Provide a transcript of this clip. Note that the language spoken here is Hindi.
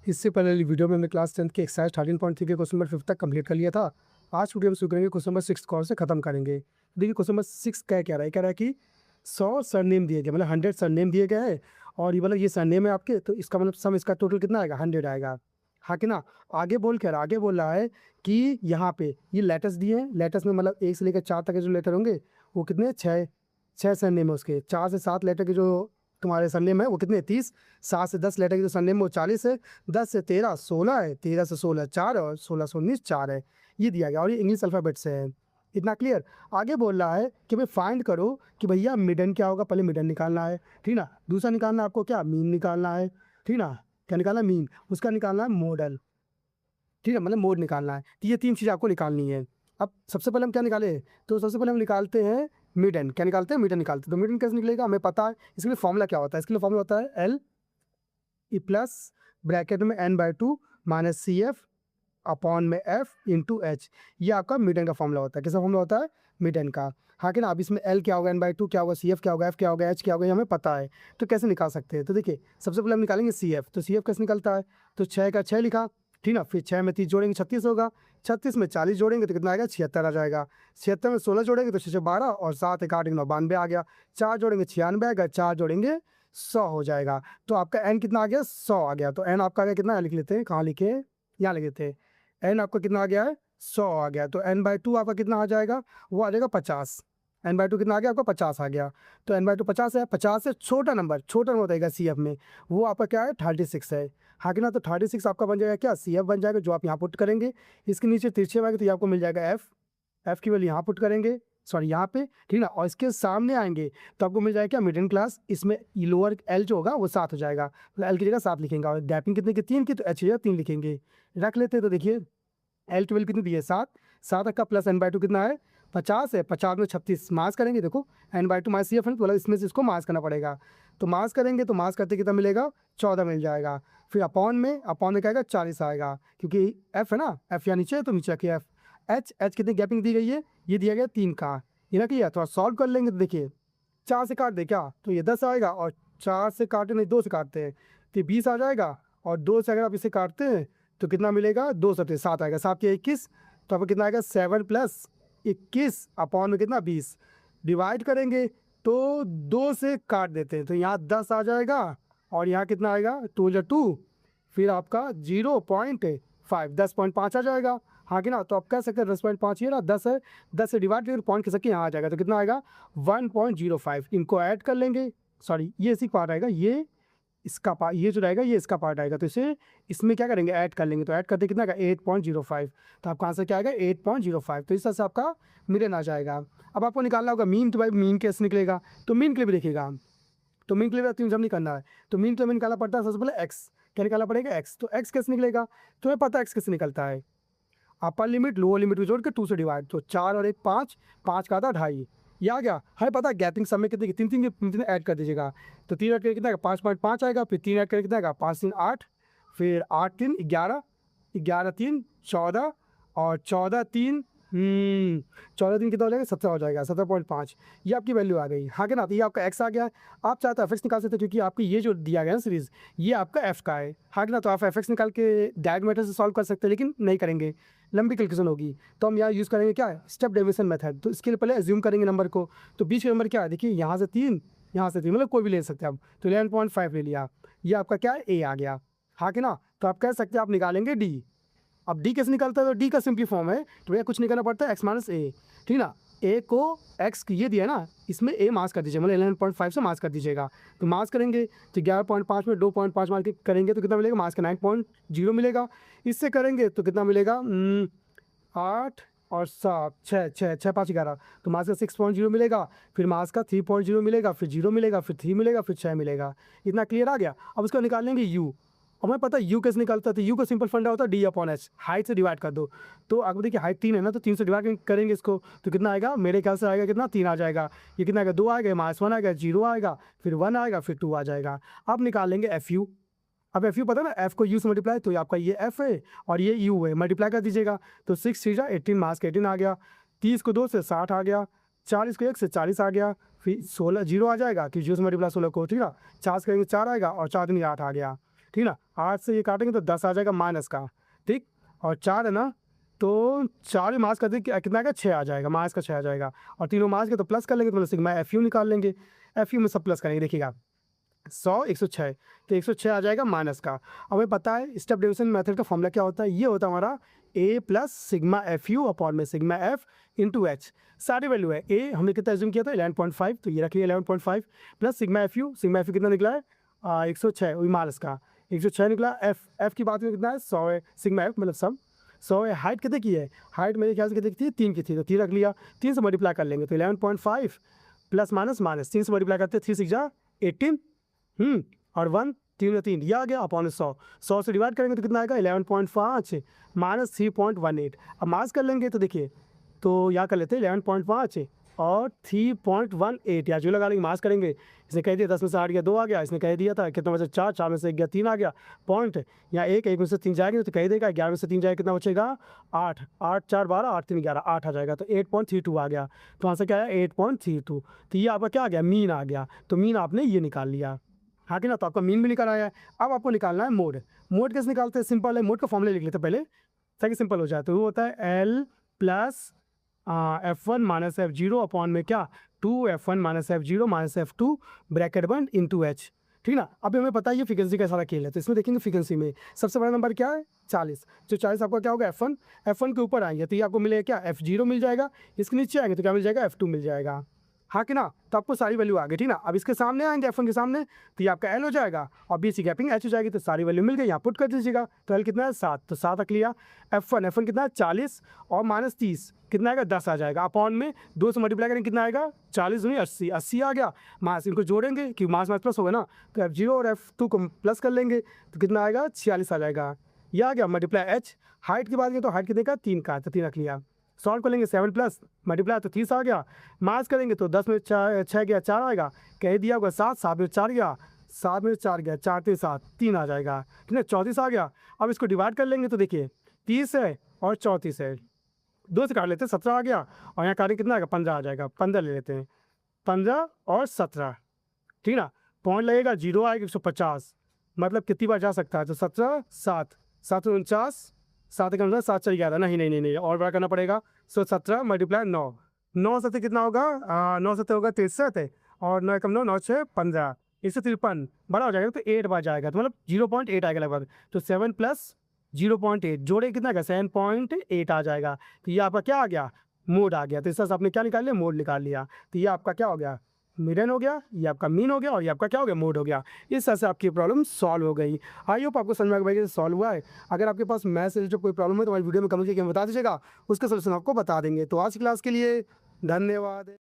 इससे पहले वाली वीडियो में हमने क्लास 10th के एक्सरसाइज 13.3 के क्वेश्चन नंबर 5 तक कंप्लीट कर लिया था। आज वीडियो में शुरू करेंगे क्वेश्चन नंबर 6 को और से खत्म करेंगे। देखिए क्वेश्चन नंबर 6 क्या कह रहा है कि 100 सरनेम दिए गए, मतलब 100 सरनेम दिए गए हैं और ये मतलब ये सरनेम है आपके, तो इसका मतलब सम इसका टोटल कितना आएगा, 100 आएगा। हाँ कि ना। आगे बोल रहा है कि यहाँ पे ये लेटर्स दिए हैं, लेटर्स में मतलब 1 से लेकर 4 तक के जो लेटर होंगे वो कितने, 6 सरनेम है उसके। 4 से 7 लेटर के जो तुम्हारे सरनेम है वो कितने, 30। 7 से 10 लेटर के जो सरनेम है वो 40 है। 10 से 13 16 है। 13 से 16 4 है और 16 से 19 4 है। ये दिया गया और ये इंग्लिश अल्फ़ाबेट से है। इतना क्लियर। आगे बोल रहा है कि भाई फाइंड करो कि भैया मिडन क्या होगा, पहले मिडन निकालना है, ठीक ना। दूसरा निकालना है आपको क्या, मीन निकालना है, ठीक ना। क्या निकालना है, मीन। उसका निकालना है मॉडल, ठीक है, मतलब मोड निकालना है। तो ये 3 चीज़ आपको निकालनी है। अब सबसे पहले हम क्या निकाले, तो सबसे पहले हम निकालते हैं मिडन। क्या निकालते हैं, मिडन निकालते हैं। तो मिडन कैसे निकलेगा हमें पता है। इसके लिए फॉर्मूला क्या होता है, इसके लिए फॉर्मूला होता है एल ई प्लस ब्रैकेट में n/2 minus c f upon में एफ इंटू एच। ये आपका मिडन का फॉर्मूला होता है। किसका फॉर्मूला होता है, मिडन का। हाँ कि ना। अब इसमें एल क्या होगा, n/2 क्या होगा, सी एफ क्या होगा, एफ क्या होगा, एच क्या होगा, ये हमें पता है। तो कैसे निकाल सकते हैं, तो देखिए सबसे पहले हम निकालेंगे सी एफ। तो सी एफ कैसे निकलता है, तो 6 का 6 लिखा, ठीक ना। फिर 6 में 30 जोड़ेंगे 36 होगा। 36 में 40 जोड़ेंगे तो कितना आएगा, 76 आ जाएगा। 76 में 16 जोड़ेंगे तो 6 से 12 और 7 1 8 9 92 आ गया। 4 जोड़ेंगे 96 आएगा, 4 जोड़ेंगे 100 हो जाएगा। तो आपका एन कितना आ गया, 100 आ गया। तो एन आपका आ गया कितना, लिख लेते हैं, कहाँ लिखे, यहाँ लिख लेते हैं। एन आपका कितना आ गया है, 100 आ गया। तो n/2 आपका कितना आ जाएगा, वो आ जाएगा 50। n/2 कितना आ गया आपका, 50 आ गया। तो n/2 50 है। 50 से छोटा नंबर होता सी एफ में, वो आपका क्या है, 36 है। हाँ कि ना। तो 36 आपका बन जाएगा क्या, सी एफ बन जाएगा, जो आप यहाँ पुट करेंगे। इसके नीचे तिरछे आएंगे तो ये आपको मिल जाएगा एफ। एफ की वैल्यू यहाँ पुट करेंगे, सॉरी यहाँ पे, ठीक ना। और इसके सामने आएंगे तो आपको मिल जाएगा क्या, मिडिल क्लास। इसमें लोअर एल जो होगा वो 7 हो जाएगा, तो एल की जगह 7 लिखेंगे। और गैपिंग कितने की, 3 की, तो एच की जगह 3 लिखेंगे। रख लेते हैं। तो देखिए L12 कितनी दी है, 7। 7 का प्लस n/2 कितना है, 50 है। 50 में 36 मास करेंगे, देखो n/2 माइनस सी एफ है, तो मतलब इसमें से इसको मास करना पड़ेगा। तो मास करेंगे तो मास करते कितना मिलेगा, 14 मिल जाएगा। फिर अपॉन में क्या आएगा, 40 आएगा, क्योंकि एफ है ना, एफ यहाँ नीचे है तो नीचे की एफ। एच कितनी गैपिंग दी गई है, ये दिया गया 3 का। ये ना किया, थोड़ा सॉल्व कर लेंगे तो देखिए 4 से काट दे क्या, तो ये 10 आएगा। और 4 से काटे नहीं, 2 से काटते हैं तो 20 आ जाएगा। और 2 से अगर आप इसे काटते हैं तो कितना मिलेगा, 2 से 7 आएगा। 7 के 21, तो आपको कितना आएगा, 7 + 21 अपॉन में कितना, 20। डिवाइड करेंगे तो 2 से काट देते हैं तो यहाँ 10 आ जाएगा और यहाँ कितना आएगा, 2 × 2, फिर आपका 0.5, 10.5 आ जाएगा। हाँ कि ना। तो आप कह सकते हैं 10.5 ये ना, 10 है, 10 से डिवाइड करके पॉइंट कर सकते यहाँ आ जाएगा। तो कितना आएगा, 1.05। इनको ऐड कर लेंगे, सॉरी ये इसी पार्ट आएगा, ये इसका पार्ट, ये जो रहेगा ये इसका पार्ट आएगा। तो इसे इसमें क्या करेंगे, ऐड कर लेंगे। तो ऐड करते कितना आएगा, 8.05। तो आपका आंसर क्या आएगा, 8.05। तो इस तरह से आपका मिडन आ जाएगा। अब आपको निकालना होगा मीन। तो भाई मीन कैसे निकलेगा, तो मीन के लिए भी देखिएगा। तो मीन के लिए 3 जब नहीं करना है, तो मीन के लिए निकालना पड़ता है सबसे पहले एक्स। क्या निकालना पड़ेगा, एक्स। तो एक्स कैसे निकलेगा, तुम्हें पता है एक्स कैसे निकलता है, अपर लिमिट लोअर लिमिट को जोड़ के 2 से डिवाइड। तो 4 और 1 5, 5 का था 2.5, ये आ गया। हमें पता है गैपिंग सब में कितने, 3 ऐड कर दीजिएगा। तो 3 ऐड करके कितना आएगा, 5.5 आएगा। फिर 3 ऐड करके कितना आएगा, 5 3 8, फिर 8 3 11, 11 3 14 और 14 3 14 3 कितना हो जाएगा, 17 हो जाएगा, 17.5। ये आपकी वैल्यू आ गई। हाँ कि ना। तो ये आपका एक्स आ गया। आप चाहते हैं एफ एक्स निकाल सकते हैं, क्योंकि आपकी ये जो दिया गया ना सीरीज़, ये आपका एफ का है। हाँ कि ना। तो आप एफ एक्स निकाल के डायरेक्ट मेथड से सॉल्व कर सकते हैं, लेकिन नहीं करेंगे, लंबी कैलकुलेशन होगी। तो हम यहाँ यूज़ करेंगे क्या, स्टेप डेविएशन मेथड। तो इसके लिए पहले एज्यूम करेंगे नंबर को। तो बीच का नंबर क्या है, देखिए यहाँ से 3, यहाँ से 3, मतलब कोई भी ले सकते हैं आप। तो 11.5 ले लिया, ये आपका क्या है, ए आ गया। हाँ कि ना। तो आप कह सकते हैं आप निकालेंगे डी। अब डी कैसे निकलता है, तो डी का सिंपली फॉर्म है, तो भैया कुछ नहीं करना पड़ता है, एक्स माइनस ए, ठीक ना। ए को एक्स ये दिया ना, इसमें ए मास कर दीजिए, मतलब 11.5 से मास कर दीजिएगा। तो मास करेंगे तो 11.5 में 2.5 मार के करेंगे तो कितना मिलेगा, मास का 9.0 मिलेगा। इससे करेंगे तो कितना मिलेगा, 8 और 7 6 6 6 5 11, तो मास का 6.0 मिलेगा। फिर मास का 3.0 मिलेगा, फिर 0 मिलेगा, फिर 3 मिलेगा, फिर 6 मिलेगा। इतना क्लियर आ गया। अब उसको निकाल लेंगे यू। और हमें पता है यू कैसे निकलता है, तो यू का सिंपल फंडा होता है D/H, हाइट से डिवाइड कर दो। तो अगर देखिए हाइट 3 है ना, तो 3 से डिवाइड करेंगे इसको तो कितना आएगा, मेरे ख्याल से आएगा कितना, 3 आ जाएगा। ये कितना आएगा, 2 आएगा, -1 आएगा, 0 आएगा, फिर 1 आएगा, फिर 2 आ जाएगा। अब निकालेंगे एफ यू। अब एफ यू पता है ना, एफ को यू से मल्टीप्लाई, तो आपका ये एफ है और ये यू है, मल्टीप्लाई कर दीजिएगा। तो 6 3 18, मास का 18 आ गया। 30 को 2 से 60 आ गया। 40 को 1 से 40 आ गया। फिर 16 0 आ जाएगा कि 0 से मल्टीप्लाई 16 को, ठीक है। 4 से करेंगे 4 आएगा और 4 3 8 आ गया, ठीक ना। 8 से ये काटेंगे तो 10 आ जाएगा माइनस का, ठीक। और 4 है ना, तो 4 में मास कर दे कितना आएगा, 6 आ जाएगा, मास का 6 आ जाएगा। और तीनों मास के तो प्लस कर लेंगे तो मतलब सिग्मा एफ यू निकाल लेंगे, एफ यू में सब प्लस करेंगे। देखिएगा 100 106, तो 106 आ जाएगा माइनस का। अब हमें पता है स्टेप डिवीजन मेथड का फॉर्मूला क्या होता है, ये होता है हमारा a plus sigma f u upon में सिग्मा एफ इंटू एच। सारी वैल्यू है, ए हमने कितना एज्यूम किया था 11.5, तो ये रख लिया 11.5 प्लस सिग्मा एफ यू कितना निकला है 106 वही माइनस का 106 निकला। एफ की बात में कितना है 100 है, सिग्मा एफ मतलब सब 100 है। हाइट कितने की है, हाइट मेरे ख्याल से कितनी थी 3 की थी, तो 3 रख लिया, 3 से मल्टीप्लाई कर लेंगे तो 11.5 प्लस माइनस माइनस 3 से मल्टीप्लाई करते 3 6 जा 18 और 1 3 में 3 ये आ गया अपॉन 100 से डिवाइड करेंगे तो कितना आएगा 11.5 माइनस 3.18। अब मास कर लेंगे तो देखिए, तो यहाँ कर लेते हैं 11.5 और 3.18, या जो लगा लेंगे मास करेंगे। इसने कह दिया 10 में से 8 गया 2 आ गया, इसने कह दिया था कितना बचा 4, 4 में से 1 गया 3 आ गया पॉइंट, यहाँ 1 में से 3 जाएंगे तो कह देगा 11 में से 3 जाएगा कितना बचेगा 8, 8 4 12 8 3 11 8 आ जाएगा, तो 8.32 आ गया। तो वहाँ से क्या आया 8.32, तो ये आपका क्या आ गया मीन आ गया, तो मीन आपने ये निकाल लिया, हाँ कि ना। तो आपका मीन भी निकल आया है। अब आपको निकालना है मोड। मोड कैसे निकालते हैं, सिंपल है, मोड का फॉर्मूला लिख लेते हैं पहले ताकि सिंपल हो जाए। तो वो होता है L plus F1 minus F0 upon में क्या 2F1 minus F0 minus F2 bracket बंद इंटू एच, ठीक ना। अभी हमें पता है ये फ्रीक्वेंसी का सारा खेल है, तो इसमें देखेंगे फ्रीक्वेंसी में सबसे बड़ा नंबर क्या है 40, जो 40 आपका क्या होगा F1 के ऊपर आएंगे तो ये आपको मिलेगा क्या F0 मिल जाएगा, इसके नीचे आएंगे तो क्या मिल जाएगा F2 मिल जाएगा, हाँ कि ना। तो आपको सारी वैल्यू आ गई, ठीक ना। अब इसके सामने आएंगे F1 के सामने तो ये आपका L हो जाएगा और BC गैपिंग H हो जाएगी, तो सारी वैल्यू मिल गई, यहाँ पुट कर दीजिएगा। तो L कितना है 7, तो 7 रख लिया। F1 कितना है 40 और माइनस 30 कितना आएगा 10 आ जाएगा, अपॉन में 2 से मल्टीप्लाई करेंगे कितना आएगा 40 दूनी 80, 80 आ गया। मास इनको जोड़ेंगे कि मास प्लस होगा ना, तो F0 और F2 को प्लस कर लेंगे तो कितना आएगा 46 आ जाएगा, ये आ गया मल्टीप्लाई H। हाइट की बात करें तो हाइट कितने का 3 का, तो 3 रख लिया। सॉल्व कर लेंगे 7 प्लस मल्टीप्लाई तो 30 आ गया। मास करेंगे तो 10 में 6 गया 4 आएगा, कह दिया होगा 7, 7 में 4 गया 7 में 4 गया 4 3 7 3 आ जाएगा, ठीक है 34 आ गया। अब इसको डिवाइड कर लेंगे तो देखिए 30 है और 34 है, 2 से काट लेते हैं 17 आ गया, और यहाँ काटेंगे कितना आएगा 15 आ जाएगा, 15 ले लेते हैं 15 और 17, ठीक ना। पॉइंट लगेगा 0 आएगा 150, मतलब कितनी बार जा सकता है, तो 17 7 7 49 7 का 7 4 11, नहीं और बड़ा करना पड़ेगा। सो 17 मल्टीप्लाई 9, 9 से कितना होगा 9 से होगा 63 और 9 कम 9 9 से 15 153 बड़ा हो जाएगा तो 8 बार जाएगा, तो मतलब 0.8 आएगा लगभग। तो 7 प्लस 0.8 जोड़े कितना का 7.8 आ जाएगा, तो ये आपका क्या आ गया मोड आ गया। तो इस तरह से आपने क्या निकाल लिया मोड निकाल लिया, तो ये आपका क्या हो गया मीडियन हो गया, ये आपका मीन हो गया और ये आपका क्या हो गया मोड हो गया। इस तरह से आपकी प्रॉब्लम सॉल्व हो गई। आई होप आपको समझ में आएगा सॉल्व हुआ है। अगर आपके पास मैथ से रिलेटेड कोई प्रॉब्लम है तो हमारी वीडियो में कमेंट करके बता दीजिएगा, उसका सोल्यूशन आपको बता देंगे। तो आज की क्लास के लिए धन्यवाद।